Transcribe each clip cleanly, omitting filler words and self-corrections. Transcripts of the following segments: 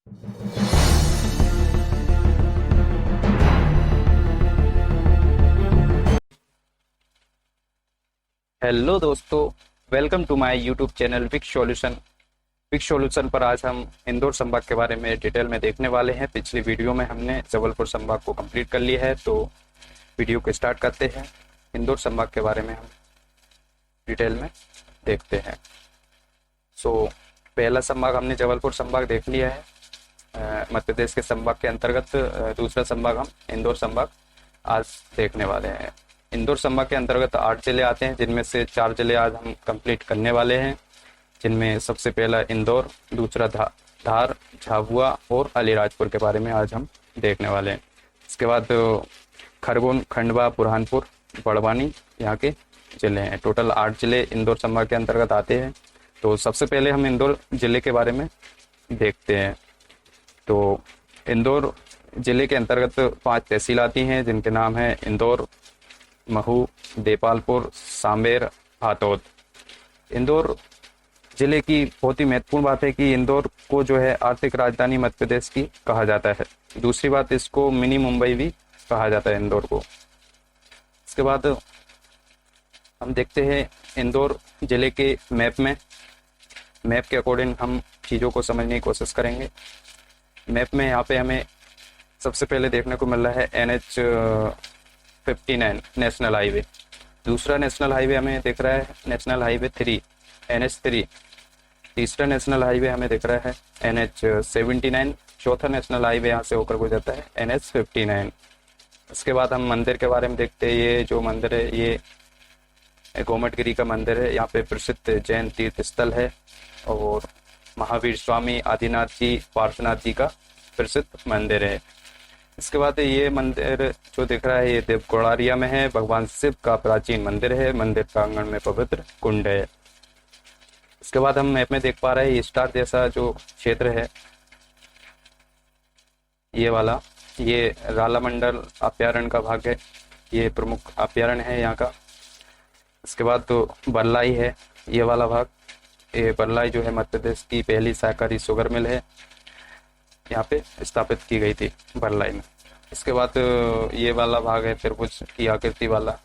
Hello दोस्तों, welcome to my YouTube channel विक solution पर आज हम इंदौर संभाग के बारे में डिटेल में देखने वाले हैं। पिछली वीडियो में हमने जबलपुर संभाग को कंप्लीट कर लिया है, तो वीडियो को स्टार्ट करते हैं। इंदौर संभाग के बारे में हम डिटेल में देखते हैं। पहला संभाग हमने जबलपुर संभाग देख लिया है। मध्य प्रदेश के संभाग के अंतर्गत दूसरा संभाग हम इंदौर संभाग आज देखने वाले हैं। इंदौर संभाग के अंतर्गत 8 जिले आते हैं, जिनमें से 4 जिले आज हम कंप्लीट करने वाले हैं, जिनमें सबसे पहला इंदौर, दूसरा धार, झाबुआ और अलीराजपुर के बारे में आज हम देखने वाले हैं। इसके बाद खरगोन, खंडवा, बुरहानपुर, बड़वानी यहाँ के जिले हैं। टोटल 8 जिले इंदौर संभाग के अंतर्गत आते हैं। तो सबसे पहले हम इंदौर जिले के बारे में देखते हैं। तो इंदौर जिले के अंतर्गत 5 तहसील आती हैं, जिनके नाम है इंदौर, महू, देपालपुर, सांबेर, हातोद। इंदौर जिले की बहुत ही महत्वपूर्ण बात है कि इंदौर को जो है आर्थिक राजधानी मध्य प्रदेश की कहा जाता है। दूसरी बात, इसको मिनी मुंबई भी कहा जाता है इंदौर को। इसके बाद हम देखते हैं इंदौर जिले के मैप के अकॉर्डिंग हम चीज़ों को समझने की कोशिश करेंगे। मैप में यहाँ पे हमें सबसे पहले देखने को मिल रहा है NH59 नेशनल हाईवे। दूसरा नेशनल हाईवे हमें दिख रहा है नेशनल हाईवे 3 NH3। तीसरा नेशनल हाईवे हमें दिख रहा है NH79। चौथा नेशनल हाईवे यहाँ से होकर गुजरता है NH59। इसके बाद हम मंदिर के बारे में देखते हैं। ये जो मंदिर है ये गोमटगिरी का मंदिर है। यहाँ पे प्रसिद्ध जैन तीर्थ स्थल है और महावीर स्वामी, आदिनाथ जी, पार्श्वनाथ जी का प्रसिद्ध मंदिर है। इसके बाद ये मंदिर जो दिख रहा है ये देवगौड़ारिया में है। भगवान शिव का प्राचीन मंदिर है। मंदिर प्रांगण में पवित्र कुंड है। इसके बाद हम मैप में देख पा रहे हैं ये स्टार जैसा जो क्षेत्र है ये वाला, ये रालामंडल अभ्यारण्य का भाग है। ये प्रमुख अभ्यारण्य है यहाँ का। इसके बाद तो बरलाई है ये वाला भाग। ये बरलाई जो है मध्य प्रदेश की पहली सहकारी शुगर मिल है, यहाँ पे स्थापित की गई थी बरलाई में। इसके बाद ये वाला भाग है त्रिभुज की आकृति वाला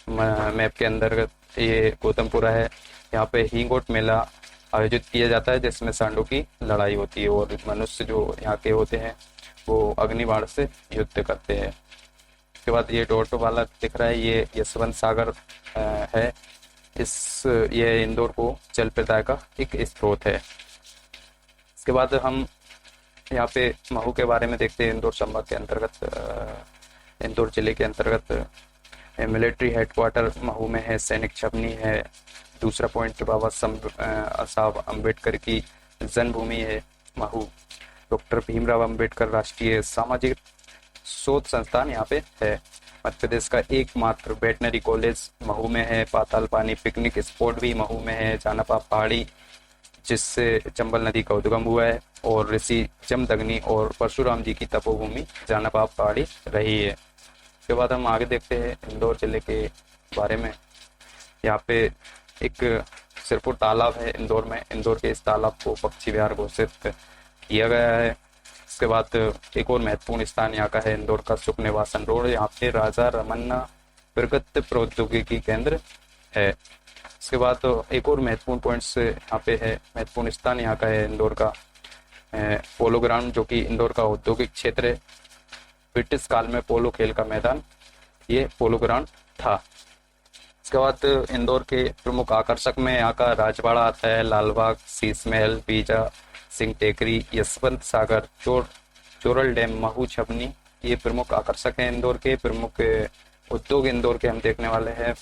मैप के अंतर्गत ये गौतमपुरा है। यहाँ पे हिंगोट मेला आयोजित किया जाता है, जिसमें सांडों की लड़ाई होती है और मनुष्य जो यहाँ के होते हैं वो अग्निबाण से युद्ध करते हैं। इसके बाद ये डोटो वाला दिख रहा है ये यशवंत सागर है। ये इंदौर को जल प्रदाय का एक स्रोत है। इसके बाद हम यहाँ पे महू के बारे में देखते हैं। इंदौर संभाग के अंतर्गत इंदौर जिले के अंतर्गत मिलिट्री हेडक्वार्टर महू में है। सैनिक छावनी है। दूसरा पॉइंट बाबा साहब अम्बेडकर की जन्मभूमि है महू। डॉक्टर भीमराव अम्बेडकर राष्ट्रीय सामाजिक शोध संस्थान यहाँ पे है। मध्य प्रदेश का एकमात्र वेटनरी कॉलेज महू में है। पाताल पानी पिकनिक स्पॉट भी महू में है। जानपा पहाड़ी जिससे चंबल नदी का उद्गम हुआ है और ऋषि जमदग्नि और परशुराम जी की तपोभूमि जानपा पहाड़ी रही है। उसके बाद हम आगे देखते हैं इंदौर जिले के बारे में। यहाँ पे एक सिरपुर तालाब है इंदौर में। इंदौर के इस तालाब को पक्षी विहार घोषित किया गया है। इसके बाद एक और महत्वपूर्ण स्थान यहाँ का है इंदौर का सुख निवासन रोड। यहाँ पे राजा रमन्ना प्रगत प्रौद्योगिकी केंद्र है। इसके बाद एक और महत्वपूर्ण पॉइंट्स यहाँ पे है, महत्वपूर्ण स्थान यहाँ का है इंदौर का पोलो ग्राउंड, जो कि इंदौर का औद्योगिक क्षेत्र है। ब्रिटिश काल में पोलो खेल का मैदान ये पोलो ग्राउंड था। इसके बाद इंदौर के प्रमुख आकर्षक में यहाँ का राजवाड़ा आता है, लालबाग, शीश महल, बीजा सिंह टेकरी, यशवंत सागर, चोरल डैम, महू, छबनी ये प्रमुख आकर्षक हैं इंदौर के। प्रमुख उद्योग इंदौर के हम देखने वाले हैं।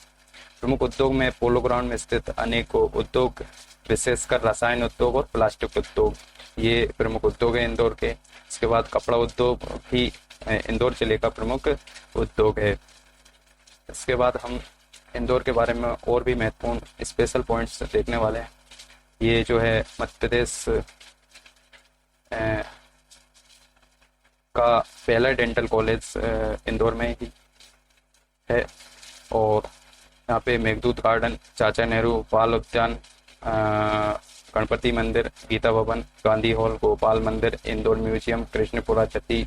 प्रमुख उद्योग में पोलो ग्राउंड में स्थित अनेक उद्योग, विशेषकर रसायन उद्योग और प्लास्टिक उद्योग ये प्रमुख उद्योग है इंदौर के। इसके बाद कपड़ा उद्योग भी इंदौर जिले का प्रमुख उद्योग है। इसके बाद हम इंदौर के बारे में और भी महत्वपूर्ण स्पेशल पॉइंट्स देखने वाले हैं। ये जो है मध्य प्रदेश का पहला डेंटल कॉलेज इंदौर में ही है और यहाँ पे मेघदूत गार्डन, चाचा नेहरू बाल उद्यान, गणपति मंदिर, गीता भवन, गांधी हॉल, गोपाल मंदिर, इंदौर म्यूजियम, कृष्णपुरा छती,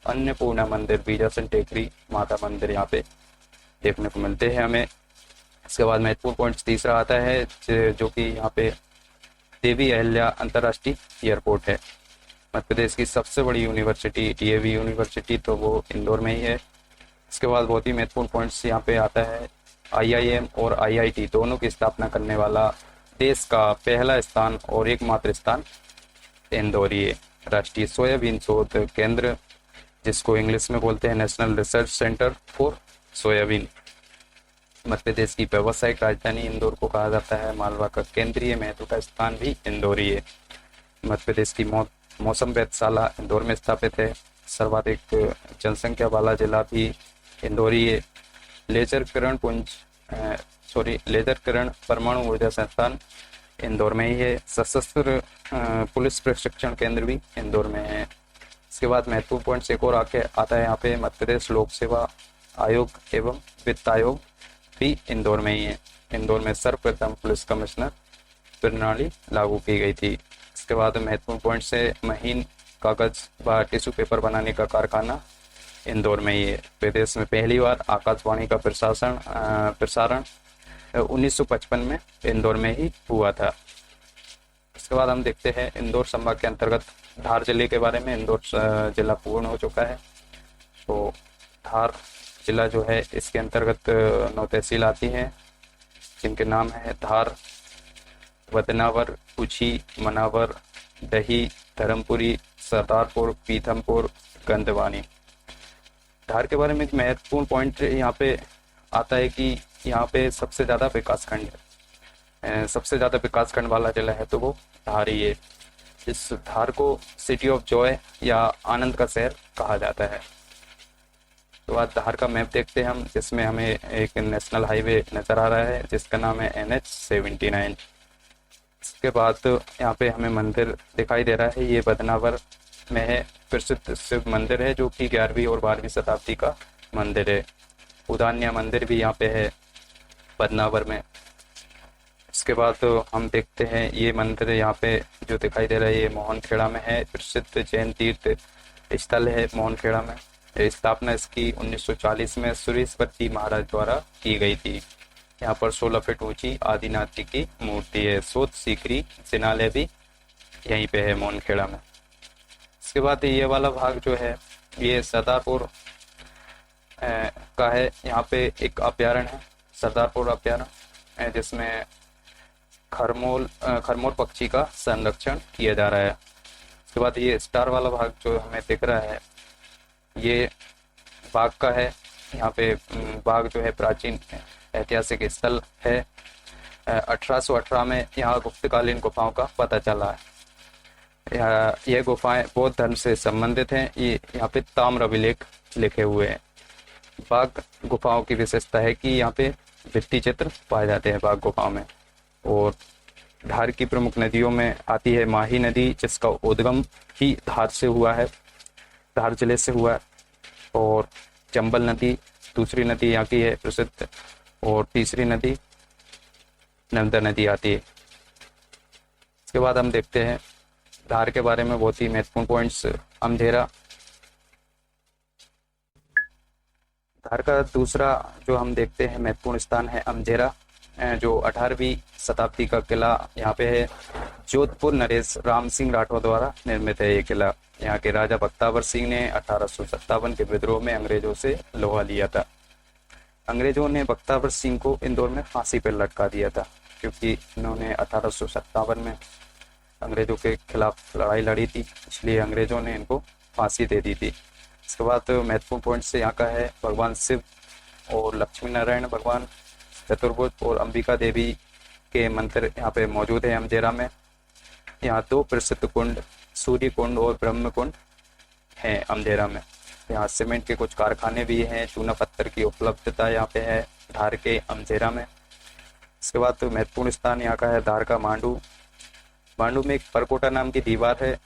अन्नपूर्णा मंदिर, बीजासन टेकरी, माता मंदिर यहाँ पे देखने को मिलते हैं हमें। इसके बाद महत्वपूर्ण पॉइंट तीसरा आता है जो कि यहाँ पे देवी अहिल्या अंतर्राष्ट्रीय एयरपोर्ट है। मध्य प्रदेश की सबसे बड़ी यूनिवर्सिटी डीएवी यूनिवर्सिटी तो वो इंदौर में ही है। इसके बाद बहुत ही महत्वपूर्ण पॉइंट्स यहाँ पे आता है आईआईएम और आईआईटी दोनों की स्थापना करने वाला देश का पहला स्थान और एकमात्र स्थान इंदौर ही है। राष्ट्रीय सोयाबीन शोध केंद्र, जिसको इंग्लिश में बोलते हैं national research centre for soybean. Madhya Pradesh की व्यावसायिक राजधानी इंदौर को कहा जाता है। मालवा का केंद्रीय महत्व का स्थान भी इंदौर ही है। मध्य प्रदेश की मौसम वेधशाला इंदौर में स्थापित है। सर्वाधिक जनसंख्या वाला जिला भी इंदौर ही है। लेजर किरण परमाणु ऊर्जा संस्थान इंदौर में ही है। सशस्त्र पुलिस प्रशिक्षण केंद्र भी इंदौर में है। इसके बाद महत्वपूर्ण पॉइंट्स एक और आता है यहाँ पे मध्य प्रदेश लोक सेवा आयोग एवं वित्त आयोग भी इंदौर में ही है। इंदौर में सर्वप्रथम पुलिस कमिश्नर प्रणाली लागू की गई थी। इसके बाद महत्वपूर्ण पॉइंट से महीन कागज व टिश्यू पेपर बनाने का कारखाना इंदौर में ही है। प्रदेश में पहली बार आकाशवाणी का प्रसारण 1955 में इंदौर में ही हुआ था। इसके बाद हम देखते हैं इंदौर संभाग के अंतर्गत धार जिले के बारे में। इंदौर जिला पूर्ण हो चुका है, तो धार जिला जो है इसके अंतर्गत 9 तहसील आती हैं, जिनके नाम है धार, बदनावर, कुची, मनावर, दही, धर्मपुरी, सरदारपुर, पीथमपुर, गंदवानी। धार के बारे में एक महत्वपूर्ण पॉइंट यहाँ पे आता है कि यहाँ पे सबसे ज़्यादा विकासखंड है। सबसे ज़्यादा विकासखंड वाला जिला है तो वो धार ही है। इस धार को सिटी ऑफ जॉय या आनंद का शहर कहा जाता है। तो आज धार का मैप देखते हैं हम, जिसमें हमें एक नेशनल हाईवे नज़र आ रहा है जिसका नाम है NH-79। इसके बाद यहाँ पे हमें मंदिर दिखाई दे रहा है, ये बदनावर में है। प्रसिद्ध शिव मंदिर है जो कि 11वीं और 12वीं शताब्दी का मंदिर है। उदान्या मंदिर भी यहाँ पे है बदनावर में। इसके बाद हम देखते हैं ये मंदिर यहाँ पे जो दिखाई दे रहा है ये मोहनखेड़ा में है। प्रसिद्ध जैन तीर्थ स्थल है मोहनखेड़ा में। स्थापना इसकी 1940 में सुरेशवर्ती महाराज द्वारा की गई थी। यहाँ पर 16 फीट ऊंची आदिनाथ जी की मूर्ति है। शोध सीकरी जिनालय भी यहीं पे है मोहनखेड़ा में। इसके बाद ये वाला भाग जो है ये सरदारपुर का है। यहाँ पे एक अभ्यारण्य है सरदारपुर अभ्यारण्य, जिसमें खरमोर पक्षी का संरक्षण किया जा रहा है। उसके बाद ये स्टार वाला भाग जो हमें दिख रहा है ये बाघ का है। यहाँ पे बाघ जो है प्राचीन ऐतिहासिक स्थल है। 1818 में यहाँ गुप्तकालीन गुफाओं का पता चला है। यह गुफाएं बौद्ध धर्म से संबंधित हैं। ये यहाँ पे ताम्र अभिलेख लिखे हुए हैं। बाघ गुफाओं की विशेषता है कि यहाँ पे भित्ति चित्र पाए जाते हैं बाघ गुफाओं में। और धार की प्रमुख नदियों में आती है माही नदी, जिसका उद्गम ही धार से हुआ है, धार जिले से हुआ है। और चंबल नदी दूसरी नदी यहाँ की है प्रसिद्ध, और तीसरी नदी नर्मदा नदी आती है। इसके बाद हम देखते हैं धार के बारे में बहुत ही महत्वपूर्ण पॉइंट्स। अमझेरा, धार का दूसरा जो हम देखते हैं महत्वपूर्ण स्थान है अमझेरा, जो 18वीं शताब्दी का किला यहाँ पे है। जोधपुर नरेश राम सिंह राठौर द्वारा निर्मित है ये किला। यहाँ के राजा बख्तावर सिंह ने 1857 के विद्रोह में अंग्रेजों से लोहा लिया था। अंग्रेजों ने बख्तावर सिंह को इंदौर में फांसी पर लटका दिया था, क्योंकि इन्होंने 1857 में अंग्रेजों के खिलाफ लड़ाई लड़ी थी, इसलिए अंग्रेजों ने इनको फांसी दे दी थी। इसके बाद महत्वपूर्ण पॉइंट से यहाँ का है भगवान शिव और लक्ष्मी नारायण भगवान चतुर्भुज और अंबिका देवी के मंदिर यहाँ पे मौजूद है अमझेरा में। यहाँ 2 प्रसिद्ध कुंड सूर्य कुंड और ब्रह्म कुंड हैं अमझेरा में। यहाँ सीमेंट के कुछ कारखाने भी हैं। चूना पत्थर की उपलब्धता यहाँ पे है धार के अमझेरा में। इसके बाद तो महत्वपूर्ण स्थान यहाँ का है धार का मांडू। मांडू में एक परकोटा नाम की दीवार है।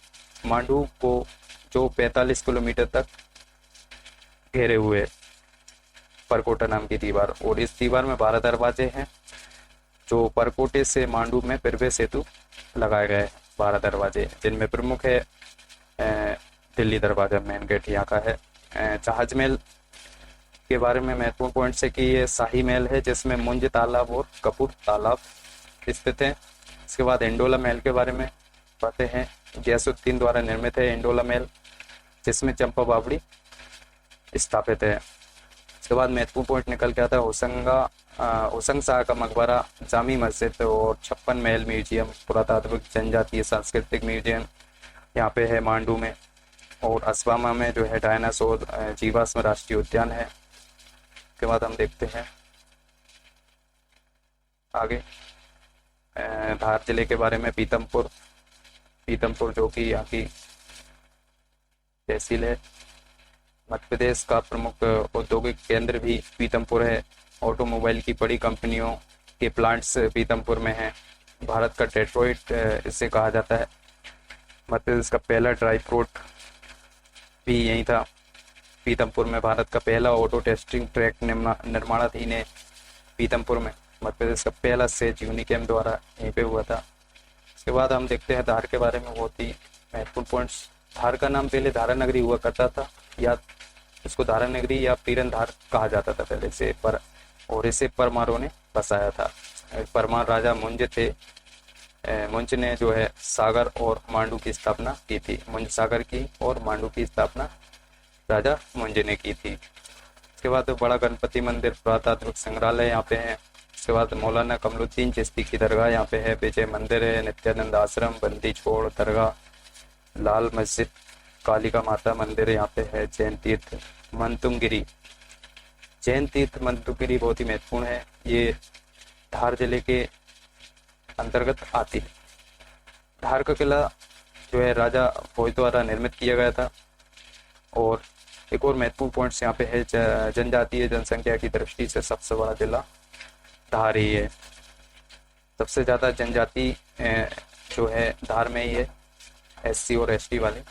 मांडू को जो 45 किलोमीटर तक घेरे हुए परकोटा नाम की दीवार, और इस दीवार में 12 दरवाजे हैं जो परकोटे से मांडू में प्रवेश हेतु लगाए गए 12 दरवाजे, जिनमें प्रमुख है दिल्ली दरवाजा, मेन गेट यहाँ का है। जहाज महल के बारे में महत्वपूर्ण पॉइंट्स है कि ये शाही महल है जिसमें मुंज तालाब और कपूर तालाब स्थित है। इसके बाद इंडोला महल के बारे में बातें हैं। गयासुद्दीन द्वारा निर्मित है इंडोला महल, जिसमें चंपा बावड़ी स्थापित है। इसके बाद महत्वपूर्ण पॉइंट निकल के आता है होशंग शाह का मकबरा, जामी मस्जिद और 56 महल म्यूजियम, पुरातात्विक जनजातीय सांस्कृतिक म्यूजियम यहाँ पे है मांडू में। और असबामा में जो है डायनासोर जीवाश्म राष्ट्रीय उद्यान है। उसके बाद हम देखते हैं आगे धार जिले के बारे में। पीतमपुर जो कि यहाँ की तहसील है। मध्य प्रदेश का प्रमुख औद्योगिक केंद्र भी पीतमपुर है। ऑटोमोबाइल की बड़ी कंपनियों के प्लांट्स पीतमपुर में हैं। भारत का डेट्रॉइट इसे कहा जाता है। मध्य प्रदेश का पहला ड्राई फ्रूट भी यहीं था, पीतमपुर में। भारत का पहला ऑटो टेस्टिंग ट्रैक निर्माणाधीन है पीतमपुर में। मध्य प्रदेश का पहला सेज यूनिकेम द्वारा यहीं पे हुआ था। इसके बाद हम देखते हैं धार के बारे में बहुत ही महत्वपूर्ण पॉइंट्स। धार का नाम पहले धारा नगरी हुआ करता था, या इसको धारा नगरी या पीरनधार कहा जाता था पहले से, और इसे परमारों ने बसाया था। परमार राजा मुंज थे। मुंज ने जो है सागर और मांडू की स्थापना की थी। मुंज सागर की और मांडू की स्थापना राजा मुंज ने की थी। इसके बाद बड़ा गणपति मंदिर, पुरातात्विक संग्रहालय यहाँ पे है। इसके बाद मौलाना कमरुद्दीन चिश्ती की दरगाह यहाँ पे है। विजय मंदिर है, नित्यानंद आश्रम, बंदी छोड़ दरगाह, लाल मस्जिद, कालिका माता मंदिर यहाँ पे है। जैन तीर्थ मंतुंगिरी बहुत ही महत्वपूर्ण है। ये धार जिले के अंतर्गत आती है। धार का किला जो है राजा भोज द्वारा निर्मित किया गया था। और एक और महत्वपूर्ण पॉइंट्स यहाँ पे है, जनजातीय जनसंख्या की दृष्टि से सबसे बड़ा जिला धार ही है। सबसे ज्यादा जनजाति जो है धार में ही है, SC और ST वाले।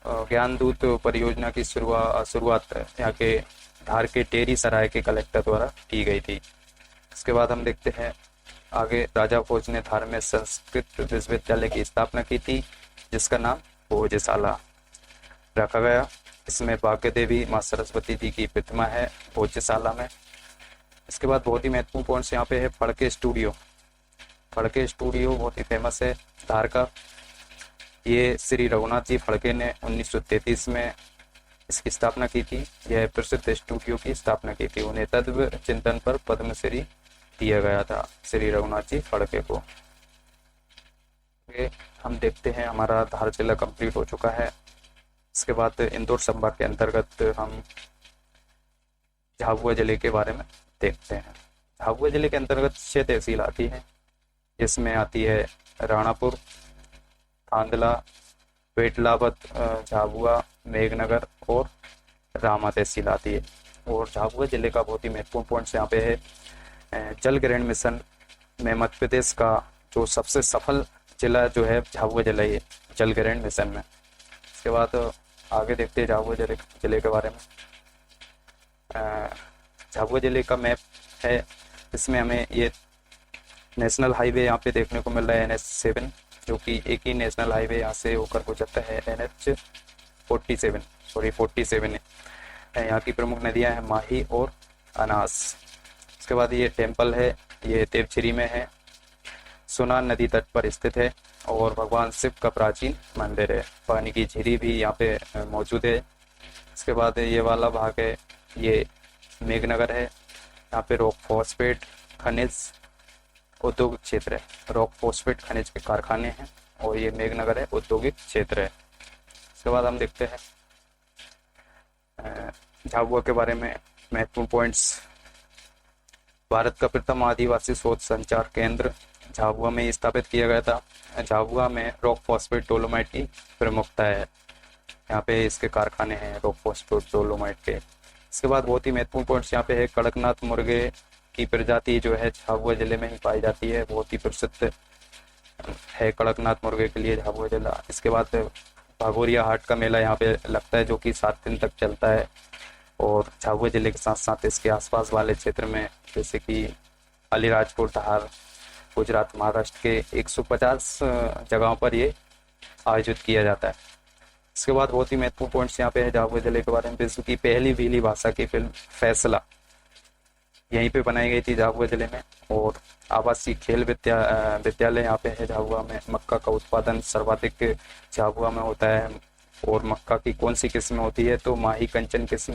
ज्ञानदूत परियोजना की शुरुआत यहाँ के धार के टेरी सराय के कलेक्टर द्वारा की गई थी। इसके बाद हम देखते हैं आगे, राजा भोज ने धार में संस्कृत विश्वविद्यालय की स्थापना की थी, जिसका नाम भोजशाला रखा गया। इसमें भाग्य देवी माँ सरस्वती जी की प्रतिमा है भोजशाला में। इसके बाद बहुत ही महत्वपूर्ण पॉइंट्स यहाँ पे है फड़के स्टूडियो बहुत ही फेमस है धार का। ये श्री रघुनाथ जी फड़के ने 1933 में इसकी स्थापना की थी। यह प्रसिद्ध स्टूडियो की स्थापना की थी। उन्हें तत्व चिंतन पर पद्मश्री दिया गया था, श्री रघुनाथ जी फड़के को। हम देखते हैं हमारा धार जिला कंप्लीट हो चुका है। इसके बाद इंदौर संभाग के अंतर्गत हम झाबुआ जिले के बारे में देखते हैं। झाबुआ जिले के अंतर्गत 6 तहसील आती हैं, जिसमें आती है राणापुर, थांदला, वेटलावत, झाबुआ, मेघनगर और रामा तहसील आती है। और झाबुआ जिले का बहुत ही महत्वपूर्ण पॉइंट्स यहाँ पे है, जल ग्रहण मिशन में मध्य प्रदेश का जो सबसे सफल जिला जो है झाबुआ जिला ही है, जल ग्रहण मिशन में। इसके बाद आगे देखते हैं झाबुआ जिले के बारे में। झाबुआ जिले का मैप है, इसमें हमें ये नेशनल हाईवे यहाँ पे देखने को मिल रहा है, NH7, जो कि एक ही नेशनल हाईवे यहाँ से होकर गुजरता है, NH47 है। यहाँ की प्रमुख नदियाँ हैं माही और अनास। उसके बाद ये टेम्पल है, ये देवछिरी में है, सुनार नदी तट पर स्थित है और भगवान शिव का प्राचीन मंदिर है। पानी की झीरी भी यहाँ पे मौजूद है। इसके बाद ये वाला भाग है, ये मेघनगर है। यहाँ पे रॉक फॉस्फेट खनिज औद्योगिक क्षेत्र है, रॉक फॉस्फेट खनिज के कारखाने हैं, और ये मेघनगर है औद्योगिक क्षेत्र है। इसके बाद हम देखते हैं झाबुआ के बारे में महत्वपूर्ण पॉइंट्स। भारत का प्रथम आदिवासी शोध संचार केंद्र झाबुआ में स्थापित किया गया था। झाबुआ में रॉक फॉस्फेट डोलोमाइट की प्रमुखता है। यहाँ पे इसके कारखाने हैं रॉक फॉस्फेट डोलोमाइट के। इसके बाद बहुत ही महत्वपूर्ण पॉइंट्स यहाँ पे है, कड़कनाथ मुर्गे की प्रजाति जो है झाबुआ जिले में ही पाई जाती है, बहुत ही प्रसिद्ध है कड़कनाथ मुर्गे के लिए झाबुआ जिला। इसके बाद भागोरिया हाट का मेला यहाँ पे लगता है, जो कि 7 दिन तक चलता है। और झाबुआ जिले के साथ साथ इसके आसपास वाले क्षेत्र में जैसे कि अलीराजपुर, धार, गुजरात, महाराष्ट्र के 150 जगहों पर ये आयोजित किया जाता है। इसके बाद बहुत ही महत्वपूर्ण पॉइंट्स यहाँ पे है झाबुआ जिले के बारे में। विश्व की पहली भीली भाषा की फिल्म फैसला यहीं पे बनाई गई थी झाबुआ जिले में। और आवासीय खेल विद्यालय यहाँ पे है झाबुआ में। मक्का का उत्पादन सर्वाधिक झाबुआ में होता है। और मक्का की कौन सी किस्म होती है, तो माही कंचन किस्म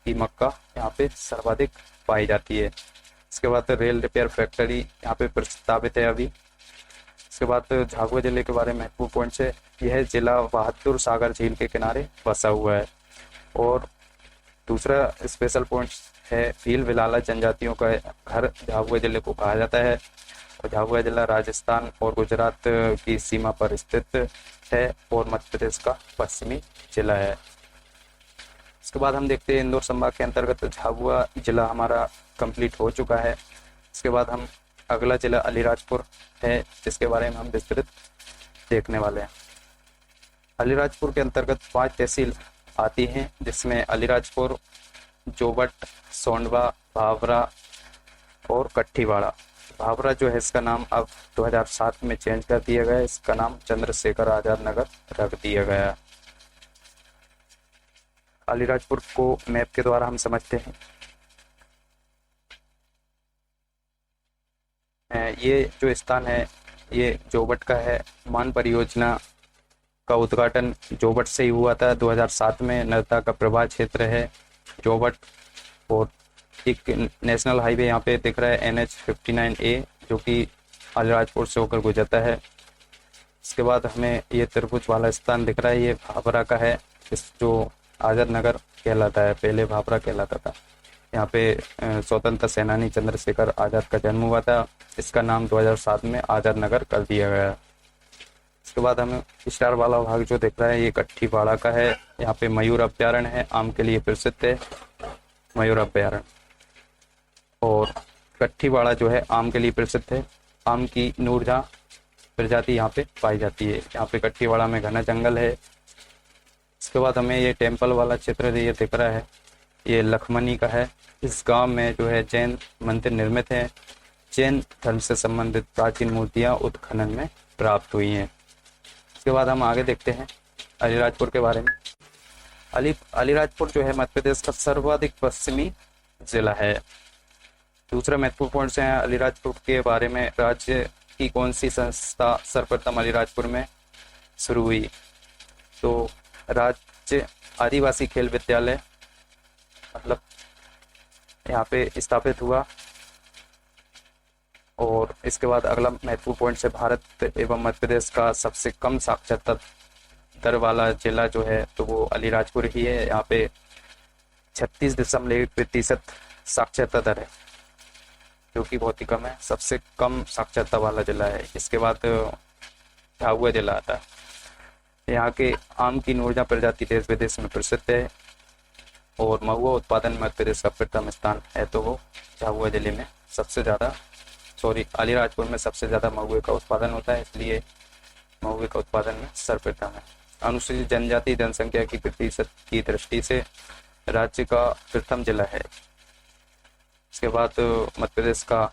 की मक्का यहाँ पे सर्वाधिक पाई जाती है। इसके बाद रेल रिपेयर फैक्ट्री यहाँ पे प्रस्तावित है अभी। इसके बाद झाबुआ जिले के बारे में महत्वपूर्ण पॉइंट्स है। यह जिला बहादुर सागर झील के किनारे बसा हुआ है। और दूसरा स्पेशल पॉइंट है, भील विलाला जनजातियों का घर झाबुआ जिले को कहा जाता है। और झाबुआ जिला राजस्थान और गुजरात की सीमा पर स्थित है और मध्य प्रदेश का पश्चिमी जिला है। इसके बाद हम देखते हैं इंदौर संभाग के अंतर्गत झाबुआ जिला हमारा कंप्लीट हो चुका है। इसके बाद हम अगला जिला अलीराजपुर है, जिसके बारे में हम विस्तृत देखने वाले हैं। अलीराजपुर के अंतर्गत 5 तहसील आती हैं, जिसमें अलीराजपुर, जोबट, सोंडवा, भावरा और कट्ठीवाड़ा। भावरा जो है इसका नाम अब 2007 में चेंज कर दिया गया है। इसका नाम चंद्रशेखर आजाद नगर रख दिया गया है। अलीराजपुर को मैप के द्वारा हम समझते हैं। ये जो स्थान है ये जोबट का है। मान परियोजना का उद्घाटन जोबट से ही हुआ था 2007 में। नर्मदा का प्रवाह क्षेत्र है जोबट। और एक नेशनल हाईवे यहाँ पे दिख रहा है NH 59A, जो कि अलीराजपुर से होकर गुजरता है। इसके बाद हमें ये त्रिभुज वाला स्थान दिख रहा है, ये भाभरा का है, इस जो आजाद नगर कहलाता है, पहले भाभरा कहलाता था। यहाँ पे स्वतंत्रता सेनानी चंद्रशेखर आजाद का जन्म हुआ था। इसका नाम 2007 में आजाद नगर कर दिया गया। इसके बाद हमें स्टार वाला भाग जो दिख रहा है ये कट्ठीवाड़ा का है। यहाँ पे मयूर अभ्यारण्य है, आम के लिए प्रसिद्ध है मयूर अभ्यारण्य। और कट्ठीवाड़ा जो है आम के लिए प्रसिद्ध है। आम की नूरजहां प्रजाति यहाँ पे पाई जाती है। यहाँ पे कट्ठीवाड़ा में घना जंगल है। इसके बाद हमें ये टेम्पल वाला चित्र ये दिख रहा है, ये लखमनी का है। इस गांव में जो है जैन मंदिर निर्मित है। जैन धर्म से संबंधित प्राचीन मूर्तियां उत्खनन में प्राप्त हुई हैं। इसके बाद हम आगे देखते हैं अलीराजपुर के बारे में। अलीराजपुर जो है मध्य प्रदेश का सर्वाधिक पश्चिमी जिला है। दूसरा महत्वपूर्ण पॉइंट है अलीराजपुर के बारे में। राज्य की कौन सी संस्था सर्वप्रथम अलीराजपुर में शुरू हुई, तो राज्य आदिवासी खेल विद्यालय मतलब यहाँ पे स्थापित हुआ। और इसके बाद अगला महत्वपूर्ण पॉइंट है भारत एवं मध्य प्रदेश का सबसे कम साक्षरता दर वाला जिला जो है तो वो अलीराजपुर ही है। यहाँ पे 36.1% साक्षरता दर है, जो कि बहुत ही कम है। सबसे कम साक्षरता वाला जिला है। इसके बाद झाबुआ जिला आता है। यहाँ के आम की नूरजहां प्रजाति देश विदेश में प्रसिद्ध है। और महुआ उत्पादन में मध्य प्रदेश का प्रथम स्थान है, तो वो झाबुआ जिले में सबसे ज़्यादा अलीराजपुर में सबसे ज़्यादा महुए का उत्पादन होता है, इसलिए महुए का उत्पादन में सर्वप्रथम है। अनुसूचित जनजाति जनसंख्या की प्रतिशत की दृष्टि से राज्य का प्रथम जिला है। इसके बाद मध्य प्रदेश का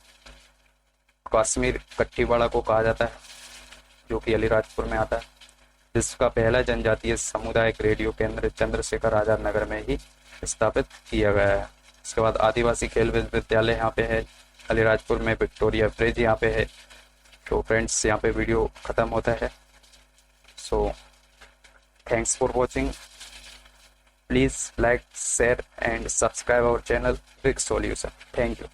कश्मीर कट्ठीवाड़ा को कहा जाता है, जो कि अलीराजपुर में आता है। विश्व का पहला जनजातीय सामुदायिक रेडियो केंद्र चंद्रशेखर आजाद नगर में ही स्थापित किया गया है। इसके बाद आदिवासी खेल विद्यालय यहाँ पे है अलीराजपुर में। विक्टोरिया ब्रिज यहाँ पे है। तो फ्रेंड्स यहाँ पे वीडियो खत्म होता है। So thanks for watching. Please like, share and subscribe our channel trick solution. Thank you.